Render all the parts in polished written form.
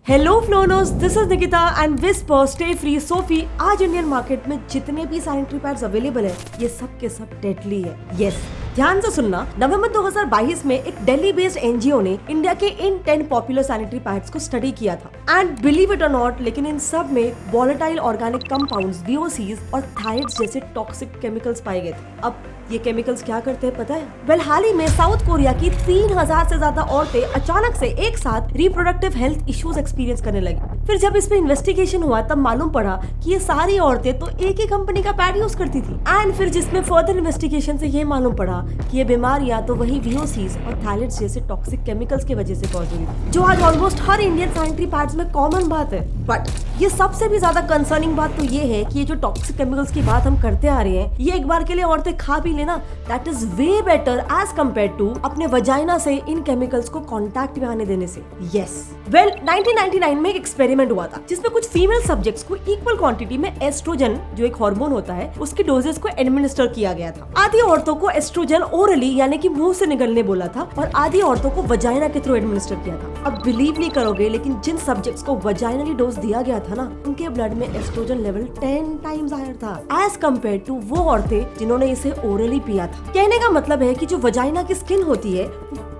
Hello फ्लोनोस, this is Nikita and Whisper Stayfree Sofy. आज Indian market में जितने भी सैनिटरी पैड्स अवेलेबल है ये सब के सब डेडली है। यस, ध्यान से सुनना। नवंबर 2022 में एक दिल्ली बेस्ड एनजीओ ने इंडिया के इन 10 पॉपुलर सैनिटरी पैड्स को स्टडी किया था एंड बिलीव इट और नॉट, लेकिन इन सब में वोलेटाइल ऑर्गेनिक कंपाउंड्स, VOCs और थायराइड्स जैसे टॉक्सिक केमिकल्स पाए गए थे। अब ये केमिकल्स क्या करते हैं पता है? वेल, हाल ही में साउथ कोरिया की 3000 से ज्यादा औरतें अचानक से एक साथ रिप्रोडक्टिव हेल्थ इश्यूज एक्सपीरियंस करने लगी। फिर जब इस पे इन्वेस्टिगेशन हुआ तब मालूम पड़ा कि ये सारी औरतें तो एक ही कंपनी का पैड यूज करती थी। एंड फिर जिसमें फर्दर इन्वेस्टिगेशन से ये मालूम पड़ा कि ये बीमारियां तो वही VOCs और थायराइड्स जैसे टॉक्सिक केमिकल्स की वजह से पहुंच रही, जो आज ऑलमोस्ट हर इंडियन सैनिटरी पैड्स में कॉमन बात है। बट ये सबसे भी ज्यादा कंसर्निंग बात तो ये है कि ये जो टॉक्सिक केमिकल्स की बात हम करते आ रहे हैं, ये एक बार के लिए औरतें खा भी लेना, that is way better as compare to अपने वजाइना से इन केमिकल्स को कांटेक्ट में आने देने से। यस, वेल 1999 में एक एक्सपेरिमेंट हुआ था जिसमें कुछ फीमेल सब्जेक्ट्स को इक्वल क्वांटिटी में एस्ट्रोजन, जो एक हार्मोन होता है, उसके डोजेस को एडमिनिस्टर किया गया था। आधी औरतों को एस्ट्रोजन ओरली यानी कि मुंह से निगलने बोला था और आधी औरतों को वजाइना के थ्रू एडमिनिस्टर किया था। अब बिलीव नहीं करोगे, लेकिन जिन सब्जेक्ट्स को वजाइनली डोज दिया गया था ना, उनके ब्लड में एस्ट्रोजन लेवल 10 टाइम्स हायर था एज कम्पेयर टू वो औरतें जिन्होंने इसे ओरली पिया था। कहने का मतलब है कि जो वजाइना की स्किन होती है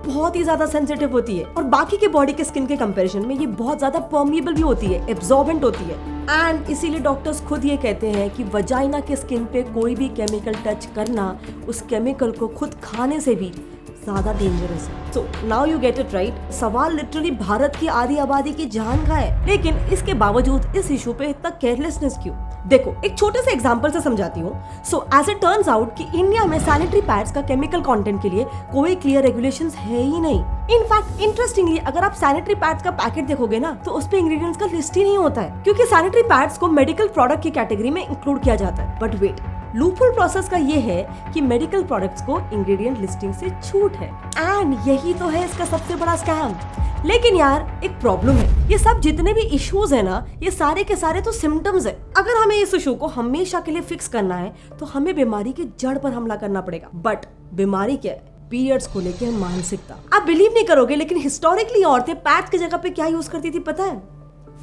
बहुत ही ज्यादा सेंसिटिव होती है और बाकी के बॉडी के स्किन के कंपैरिजन में ये बहुत ज्यादा पर्मिएबल भी होती है, एब्जॉर्बेंट होती है। एंड इसीलिए डॉक्टर्स खुद ये कहते हैं कि वजाइना के स्किन पे कोई भी केमिकल टच करना उस केमिकल को खुद खाने से भी ज्यादा डेंजरस है। So now you get it right. सवाल लिटरली भारत की आधी आबादी की जान का है, लेकिन इसके बावजूद इस इशू पे इतना केयरलेसनेस क्यों? देखो, एक छोटे से एग्जांपल से समझाती हूँ। So as it turns out कि इंडिया में सैनिटरी पैड्स का केमिकल कंटेंट के लिए कोई क्लियर रेगुलेशंस है ही नहीं। इनफैक्ट इंटरेस्टिंगली, अगर आप सैनिटरी पैड्स का पैकेट देखोगे ना, तो उस पे इंग्रेडिएंट्स का लिस्ट ही नहीं होता है, क्योंकि सैनिटरी पैड्स को मेडिकल प्रोडक्ट की कैटेगरी में इंक्लूड किया जाता है। बट वेट, लूपहोल प्रोसेस का ये है कि मेडिकल प्रोडक्ट्स को इंग्रेडिएंट लिस्टिंग से छूट है एंड यही तो है इसका सबसे बड़ा स्कैम। लेकिन यार एक प्रॉब्लम है, ये सब जितने भी इश्यूज है ना, ये सारे के सारे तो सिम्टम्स है। अगर हमें इस इशू को हमेशा के लिए फिक्स करना है तो हमें बीमारी की जड़ पर हमला करना पड़ेगा। बट बीमारी क्या है? पीरियड्स को लेकर मानसिकता। आप बिलीव नहीं करोगे, लेकिन हिस्टोरिकली औरतें पैड्स की जगह पे क्या यूज करती थी पता है?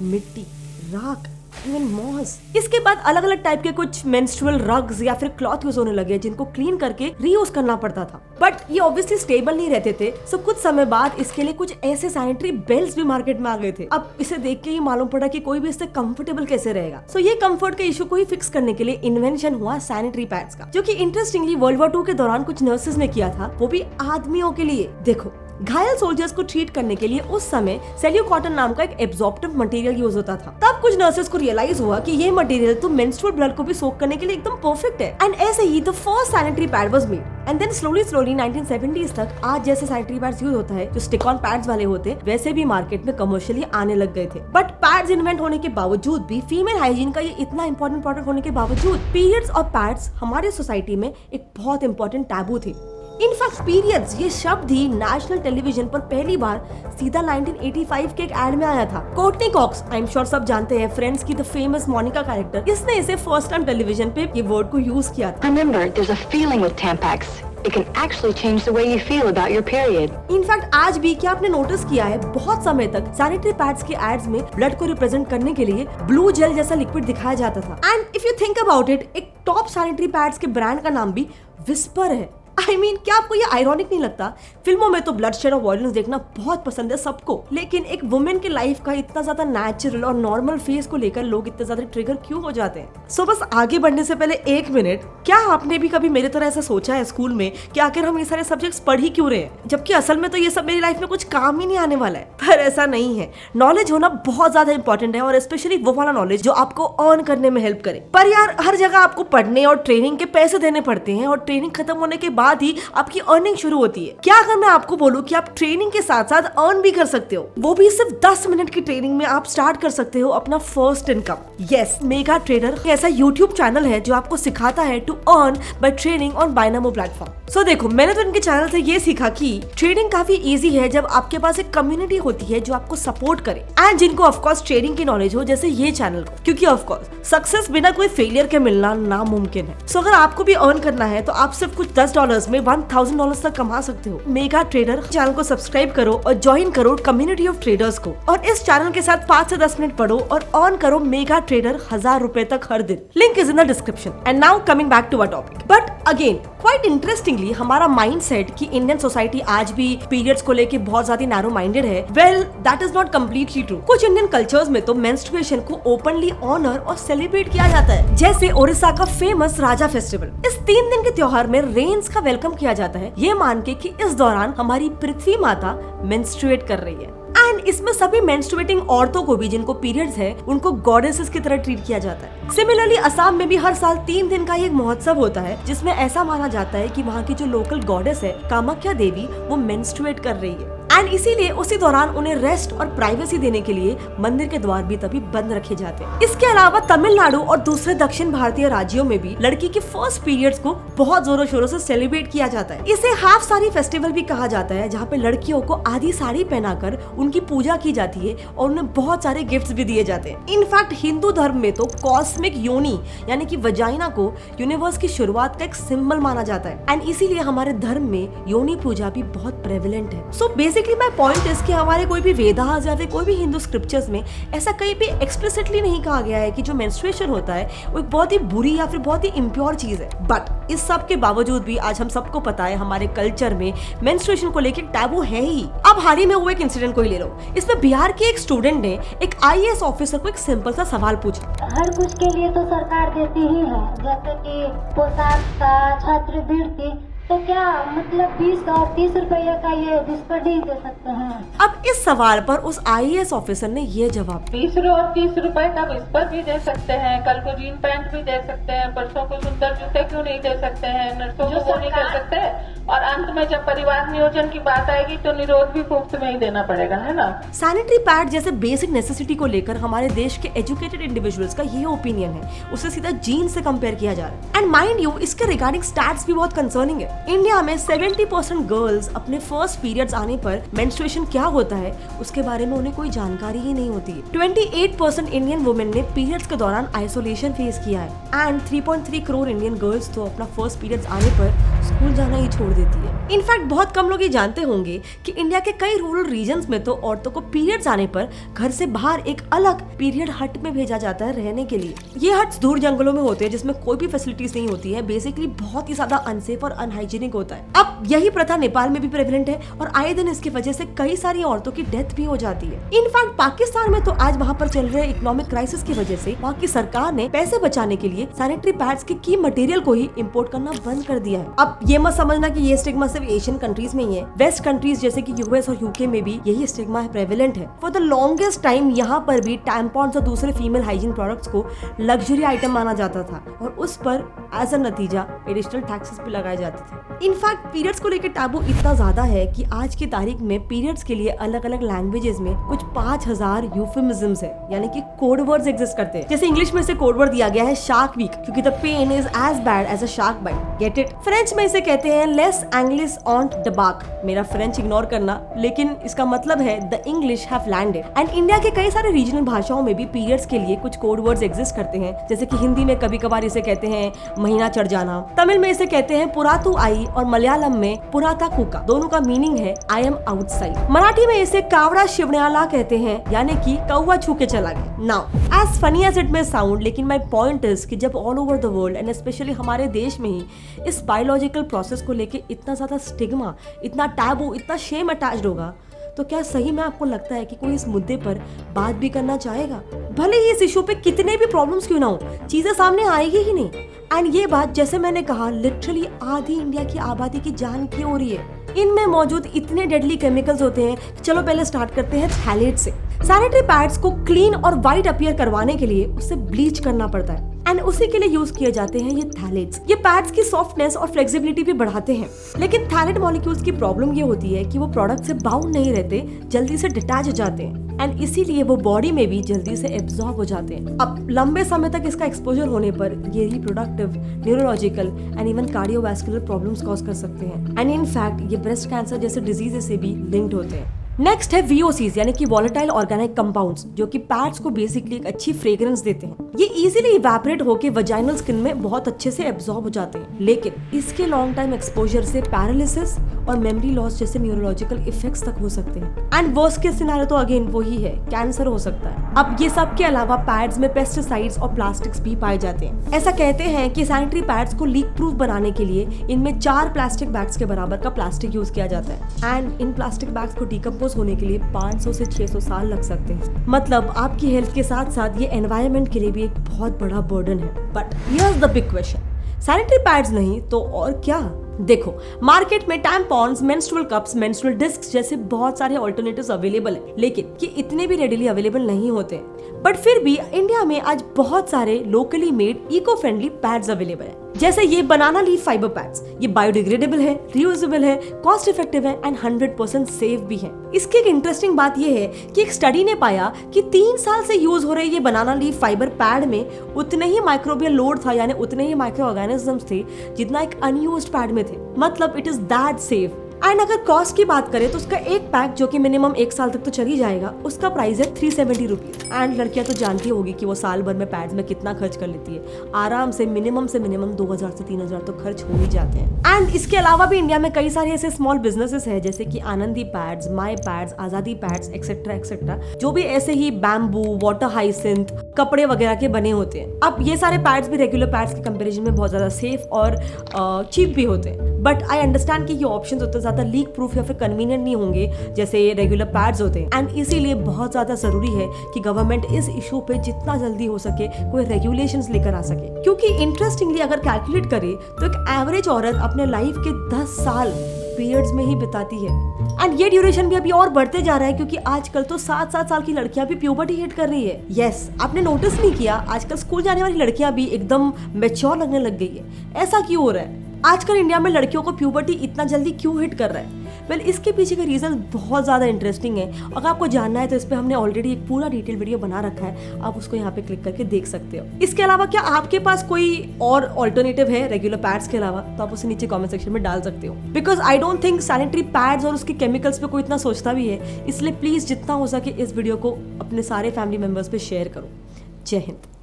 मिट्टी, राख, इवन मॉस। इसके बाद अलग अलग टाइप के कुछ मेंस्ट्रुअल रग्स या फिर क्लॉथ यूज होने लगे जिनको क्लीन करके रीयूज करना पड़ता था। बट ये ऑब्वियसली स्टेबल नहीं रहते थे, सो कुछ समय बाद इसके लिए कुछ ऐसे सैनिटरी बेल्ट्स भी मार्केट में आ गए थे। अब इसे देख के ही मालूम पड़ा कि कोई भी इससे कंफर्टेबल कैसे रहेगा। सो ये कंफर्ट के इशू को ही फिक्स करने के लिए इन्वेंशन हुआ सैनिटरी पैड्स का, जो कि इंटरेस्टिंगली वर्ल्ड वॉर 2 के दौरान कुछ नर्सेज ने किया था, वो भी आदमियों के लिए। देखो, घायल सोल्जर्स को ट्रीट करने के लिए उस समय सेल्यूकॉटन नाम का एक एब्जॉर्प्टिव मटेरियल यूज होता था। तब कुछ नर्सेस को रियलाइज हुआ कि ये मटेरियल तो मेंस्ट्रुअल ब्लड को भी सोक करने के लिए एकदम परफेक्ट है। एंड ऐसे ही the first sanitary pad was made and then slowly 1970s तक आज जैसे सैनिटरी पैड्स यूज होता है, जो स्टिक ऑन पैड्स वाले होते, वैसे भी मार्केट में कमर्शियली आने लग गए थे। बट पैड्स इन्वेंट होने के बावजूद भी, फीमेल हाइजीन का ये इतना इंपॉर्टेंट प्रोडक्ट होने के बावजूद, पीरियड्स और पैड्स हमारे सोसाइटी में एक बहुत इंपॉर्टेंट टैबू थे। इनफैक्ट पीरियड्स ये शब्द ही नेशनल टेलीविजन पर पहली बार सीधा 1985 के एक एड में आया था। कोर्टनी कॉक्स, आई एम श्योर सब जानते हैं, फ्रेंड्स की द फेमस मोनिका कैरेक्टर, इसने इसे फर्स्ट टाइम टेलीविजन पे ये वर्ड को यूज किया था। Remember, there's a feeling with Tampax. It can actually change the way you feel about your period. In fact आज भी क्या आपने नोटिस किया है, बहुत समय तक सैनिटरी पैड्स के एड्स में ब्लड को रिप्रेजेंट करने के लिए ब्लू जेल जैसा लिक्विड दिखाया जाता था। And if you think about it, एक टॉप सैनिटरी पैड्स के ब्रांड का नाम भी विस्पर है। I mean, क्या आपको ये आयरॉनिक नहीं लगता? फिल्मों में तो ब्लडशेड और वायलेंस देखना बहुत पसंद है सबको, लेकिन एक वुमेन की लाइफ का इतना ज्यादा नेचुरल और नॉर्मल फेस को लेकर लोग इतने ज्यादा ट्रिगर क्यों हो जाते हैं? सो बस आगे बढ़ने से पहले एक मिनट, क्या आपने भी कभी मेरे तरह ऐसा सोचा है स्कूल में कि आखिर हम ये सारे सब्जेक्ट्स पढ़ ही क्यों रहे हैं, जबकि असल में तो ये सब मेरी लाइफ में कुछ काम ही नहीं आने वाला है? पर ऐसा नहीं है। नॉलेज होना बहुत ज्यादा इंपॉर्टेंट है, और स्पेशली वो वाला नॉलेज जो आपको अर्न करने में हेल्प करे। पर यार हर जगह आपको पढ़ने और ट्रेनिंग के पैसे देने पड़ते हैं, और ट्रेनिंग खत्म होने के बाद ही आपकी अर्निंग शुरू होती है। क्या अगर मैं आपको बोलूं कि आप ट्रेनिंग के साथ साथ अर्न भी कर सकते हो, वो भी सिर्फ 10 मिनट की ट्रेनिंग में आप स्टार्ट कर सकते हो अपना first income. Yes, Mega Trader ऐसा यूट्यूब चैनल है जो आपको सिखाता है to earn by trading on Binomo platform. So देखो, मैंने तो इनके चैनल से ये सीखा कि ट्रेडिंग काफी इजी है जब आपके पास एक कम्युनिटी होती है जो आपको सपोर्ट करे एंड जिनको ऑफकोर्स ट्रेडिंग की नॉलेज हो, जैसे ये चैनल को, क्योंकि ऑफकोर्स सक्सेस बिना कोई फेलियर के मिलना नामुमकिन है। सो अगर आपको भी अर्न करना है तो आप सिर्फ कुछ $10 $10 में $1000 तक कमा सकते हो। मेगा ट्रेडर चैनल को सब्सक्राइब करो और ज्वाइन करो कम्युनिटी ऑफ ट्रेडर्स को, और इस चैनल के साथ 5 से 10 मिनट पढ़ो और ऑन करो मेगा ट्रेडर ₹1000 तक हर दिन। Link is in the description. And now coming back to our topic. But again quite interestingly हमारा माइंडसेट कि इंडियन सोसाइटी आज भी पीरियड्स को लेके बहुत ज्यादा नैरो माइंडेड है, well that is not completely true. कुछ इंडियन कल्चर्स में तो मेंस्ट्रुएशन को ओपनली ऑनर और सेलिब्रेट किया जाता है, जैसे ओडिशा का फेमस राजा फेस्टिवल। इस 3 दिन के त्योहार में रेन्स का वेलकम किया जाता है, ये मान के कि इस दौरान हमारी पृथ्वी माता मेंस्ट्रुएट कर रही है। एंड इसमें सभी मेंस्ट्रुएटिंग औरतों को भी जिनको पीरियड्स है उनको गॉडेसेस की तरह ट्रीट किया जाता है। सिमिलरली असम में भी हर साल 3 दिन का एक महोत्सव होता है, जिसमें ऐसा माना जाता है कि वहाँ की जो लोकल गॉडेस है कामाख्या देवी, वो मेंस्ट्रुएट कर रही है। एंड इसीलिए उसी दौरान उन्हें रेस्ट और प्राइवेसी देने के लिए मंदिर के द्वार भी तभी बंद रखे जाते हैं। इसके अलावा तमिलनाडु और दूसरे दक्षिण भारतीय राज्यों में भी लड़की के फर्स्ट पीरियड्स को बहुत जोरों शोरों से सेलिब्रेट किया जाता है। इसे हाफ साड़ी फेस्टिवल भी कहा जाता है, जहाँ पे लड़कियों को आधी साड़ी पहनाकर उनकी पूजा की जाती है और उन्हें बहुत सारे गिफ्ट्स भी दिए जाते हैं। इनफैक्ट हिंदू धर्म में तो कॉस्मिक योनि यानी कि वजाइना को यूनिवर्स की शुरुआत का एक सिंबल माना जाता है, एंड इसीलिए हमारे धर्म में योनि पूजा भी बहुत प्रेवलेंट है। So basically my point is कि हमारे कोई भी वेदास या फिर कोई भी हिंदू स्क्रिप्चर्स में ऐसा कहीं भी एक्सप्लिसिटली नहीं कहा गया है कि जो मेंस्ट्रुएशन होता है वो एक बहुत ही बुरी या फिर बहुत ही इम्प्योर चीज है। बट इस सब के बावजूद भी आज हम सबको पता है हमारे कल्चर में मेंस्ट्रुएशन को लेकर टैबू है ही। अब हाल ही में हुए एक इंसिडेंट को ही ले लो। इसमें बिहार के एक स्टूडेंट ने एक IAS ऑफिसर को एक सिंपल सा सवाल पूछा। हर कुछ के लिए तो सरकार देती ही है, जैसे कि पोशाक का, छात्रवृत्ति, तो क्या मतलब 20 और 30 रुपये का ये इस पर नहीं दे सकते हैं? अब इस सवाल पर उस IAS ऑफिसर ने ये जवाब, 20 और 30 रुपए का इस पर भी दे सकते हैं, कल को जीन पैंट भी दे सकते हैं, परसों को सुंदर जूते क्यों नहीं दे सकते हैं, नर्सों को वो नहीं कर सकते हैं, और अंत में जब परिवार नियोजन की बात आएगी तो निरोध भी मुफ्त में ही देना पड़ेगा, है ना। सैनिटरी पैड जैसे बेसिक नेसेसिटी को लेकर हमारे देश के एजुकेटेड इंडिविजुअल्स का ये ओपिनियन है, उसे सीधा जीन से कंपेयर किया जा रहा है। एंड माइंड यू, इसके रिगार्डिंग स्टैट्स भी बहुत कंसर्निंग है। इंडिया में 70% गर्ल्स अपने फर्स्ट पीरियड्स आने पर मेंस्ट्रुएशन क्या होता है उसके बारे में उन्हें कोई जानकारी ही नहीं होती है। 28% इंडियन वुमेन ने पीरियड्स के दौरान आइसोलेशन फेस किया है, एंड 3.3 करोड़ इंडियन गर्ल्स तो अपना फर्स्ट पीरियड्स आने पर स्कूल जाना ही छोड़ देती है। इनफैक्ट बहुत कम लोग ये जानते होंगे कि इंडिया के कई रूरल रीजन्स में तो औरतों को पीरियड्स आने पर घर से बाहर एक अलग पीरियड हट में भेजा जाता है रहने के लिए। ये हट्स दूर जंगलों में होते हैं जिसमें कोई भी फैसिलिटीज नहीं होती है, बेसिकली बहुत ही ज्यादा अनसेफ और अनहाइजीनिक होता है। अब यही प्रथा नेपाल में भी प्रेवलेंट है और आए दिन इसकी वजह से कई सारी औरतों की डेथ भी हो जाती है। इनफैक्ट पाकिस्तान में तो आज वहाँ पर चल रहे इकोनॉमिक क्राइसिस की वजह से वहाँ की सरकार ने पैसे बचाने के लिए सैनिटरी पैड्स के की मटेरियल को ही इम्पोर्ट करना बंद कर दिया है। अब ये मत समझना कि ये स्टिग्मा सिर्फ एशियन कंट्रीज में ही है, वेस्ट कंट्रीज जैसे कि US और UK में भी यही स्टिग्मा प्रेवलेंट है। फॉर द लॉन्गेस्ट टाइम यहाँ पर भी टैम्पॉन्स और दूसरे फीमेल हाइजीन प्रोडक्ट्स को लग्जरी आइटम माना जाता था और उस पर एज अ नतीजा एडिशनल टैक्सेस भी लगाए जाते थे। इनफैक्ट पीरियड्स को लेकर टैबू इतना ज्यादा है कि आज की तारीख में पीरियड्स के लिए अलग अलग लैंग्वेजेस में कुछ 5000 यूफेमिज्म्स है, यानी कि कोड वर्ड्स एग्जिस्ट करते हैं। जैसे इंग्लिश में से कोड वर्ड दिया गया है शार्क वीक, क्योंकि the pain is as bad as a shark bite, get it. French में इसे कहते हैं लेस एंग्लिश ऑन द बाक, मेरा फ्रेंच इग्नोर करना, लेकिन इसका मतलब है the English have landed. And India के कई सारे रीजनल भाषाओं में भी पीरियड्स के लिए कुछ कोड वर्ड्स एग्जिस्ट करते हैं, जैसे कि हिंदी में कभी कभार इसे कहते हैं महीना चढ़ जाना, तमिल में इसे कहते हैं पुरातु आई और मलयालम में पुराता कुका, दोनों का मीनिंग है आई एम आउटसाइड। मराठी में इसे कावड़ा शिवण्याला कहते हैं, यानी कि कौवा छू के चला गया। Now as funny as it may sound, लेकिन माय पॉइंट इज कि जब all over the world and specially हमारे देश में ही इस बायोलॉजिकल प्रोसेस को लेके इतना ज्यादा स्टिग्मा, इतना टैबू, इतना शेम अटैच्ड होगा, तो क्या सही में आपको लगता है कि कोई इस मुद्दे पर बात भी करना चाहेगा? भले ही इस इशू पे कितने भी प्रॉब्लम्स क्यों ना हो, चीजें सामने आएगी ही नहीं। एंड ये बात जैसे मैंने कहा लिटरली आधी इंडिया की आबादी की जान की हो रही है। इनमें मौजूद इतने डेडली केमिकल्स होते हैं। चलो पहले स्टार्ट करते हैं थैलेट से। सैनिटरी पैड्स को क्लीन और वाइट अपीयर करवाने के लिए उसे ब्लीच करना पड़ता है एंड उसी के लिए यूज किए जाते हैं ये थैलेट्स। ये पैड्स की सॉफ्टनेस और फ्लेक्सिबिलिटी भी बढ़ाते हैं, लेकिन थैलेट मॉलिक्यूल्स की प्रॉब्लम ये होती है कि वो प्रोडक्ट से बाउंड नहीं रहते, जल्दी से डिटैच हो जाते हैं एंड इसीलिए वो बॉडी में भी जल्दी से एब्जॉर्ब हो जाते हैं। अब लंबे समय तक इसका एक्सपोजर होने पर ये reproductive, neurological and even cardiovascular problems cause कर सकते हैं एंड इन फैक्ट ये ब्रेस्ट कैंसर जैसे डिजीजेस से भी लिंक्ड होते हैं। नेक्स्ट है VOCs यानी कि वॉलेटाइल ऑर्गेनिक कंपाउंड्स, जो कि पैड्स को बेसिकली एक अच्छी फ्रेग्रेंस देते हैं। ये इजीली इवेपोरेट होके वजाइनल स्किन में बहुत अच्छे से एब्जॉर्ब हो जाते हैं, लेकिन इसके लॉन्ग टाइम एक्सपोजर से पैरालिसिस और मेमोरी लॉस जैसे न्यूरोलॉजिकल इफेक्ट्स तक हो सकते हैं। एंड वर्स्ट केस सिनेरियो तो अगेन वही है, कैंसर हो सकता है। अब ये सब के अलावा पैड्स में पेस्टिसाइड्स और प्लास्टिक्स भी पाए जाते हैं। ऐसा कहते हैं कि सैनिटरी पैड्स को लीक प्रूफ बनाने के लिए इनमें 4 प्लास्टिक बैग्स के बराबर का प्लास्टिक यूज किया जाता है। एंड इन प्लास्टिक बैग्स को डिकम्पोज होने के लिए 500 से 600 साल लग सकते हैं। मतलब आपकी हेल्थ के साथ साथ ये एनवायरनमेंट के लिए भी एक बहुत बड़ा बर्डन है। But here's the big question, sanitary pads नहीं तो और क्या? देखो, मार्केट में tampons, menstrual cups, menstrual discs जैसे बहुत सारे ऑल्टरनेटिव्स अवेलेबल हैं, लेकिन ये इतने भी रेडिली अवेलेबल नहीं होते। बट फिर भी इंडिया में आज बहुत सारे locally made eco friendly pads available हैं। जैसे ये बनाना लीफ फाइबर पैड्स, ये बायोडिग्रेडेबल है, रियूजेबल है, कॉस्ट इफेक्टिव है एंड 100% सेफ भी है। इसकी एक इंटरेस्टिंग बात ये है कि एक स्टडी ने पाया कि 3 साल से यूज हो रहे ये बनाना लीफ फाइबर पैड में उतने ही माइक्रोबियल लोड था, यानी उतने ही माइक्रो ऑर्गेनिजम्स थे जितना एक अनयूज्ड पैड में थे। मतलब it is that safe. And अगर कॉस्ट की बात करें तो उसका एक पैक जो कि मिनिमम 1 साल तक तो चल ही जाएगा, उसका प्राइस है 370 रुपीज। एंड लड़कियां तो जानती होगी कि वो साल भर में पैड्स में कितना खर्च कर लेती है। आराम से मिनिमम 2000 से 3000 तो खर्च हो ही जाते हैं। एंड इसके अलावा भी इंडिया में कई सारे ऐसे स्मॉल बिजनेसेस हैं, जैसे कि आनंदी पैड्स, माई पैड्स, आजादी पैड्स एक्सेट्रा एक्सेट्रा, जो भी ऐसे ही बैम्बू, वाटर हाइसिंथ, कपड़े वगैरह के बने होते हैं। अब ये सारे पैड्स भी रेगुलर पैड्स के कंपेरिजन में बहुत ज्यादा सेफ और चीप भी होते हैं। बट आई अंडरस्टैंड कि ये ऑप्शंस उतने ज्यादा लीक प्रूफ या फिर कन्वीनियंट नहीं होंगे जैसे रेगुलर पैड्स होते हैं। एंड इसीलिए बहुत ज्यादा जरूरी है कि गवर्नमेंट इस इशू पे जितना जल्दी हो सके कोई रेगुलेशंस लेकर आ सके। क्योंकि इंटरेस्टिंगली अगर कैलकुलेट करें तो एक एवरेज औरत अपने लाइफ के 10 साल पीरियड्स में ही बिताती है। एंड ये ड्यूरेशन भी अभी और बढ़ते जा रहा है, क्योंकि आजकल तो 7-7 साल की लड़कियां भी प्यूबर्टी हिट कर रही है। यस, आपने नोटिस नहीं किया, आजकल स्कूल जाने वाली लड़कियां भी एकदम मैच्योर लगने लग गई है। ऐसा क्यों हो रहा है? आजकल इंडिया में लड़कियों को प्यूबर्टी इतना जल्दी क्यों हिट कर रहा है? वेल, इसके पीछे का रीजन बहुत ज़्यादा इंटरेस्टिंग है। अगर आपको जानना है तो इस पर हमने ऑलरेडी एक पूरा डिटेल वीडियो बना रखा है, आप उसको यहाँ पे क्लिक करके देख सकते हो। इसके अलावा क्या आपके पास कोई और ऑल्टरनेटिव है रेगुलर पैड्स के अलावा, तो आप उसे नीचे कमेंट सेक्शन में डाल सकते हो। Because I don't think sanitary pads और उसके केमिकल्स पे कोई इतना सोचता भी है। इसलिए प्लीज जितना हो सके इस वीडियो को अपने सारे फैमिली मेंबर्स पे शेयर करो। जय हिंद।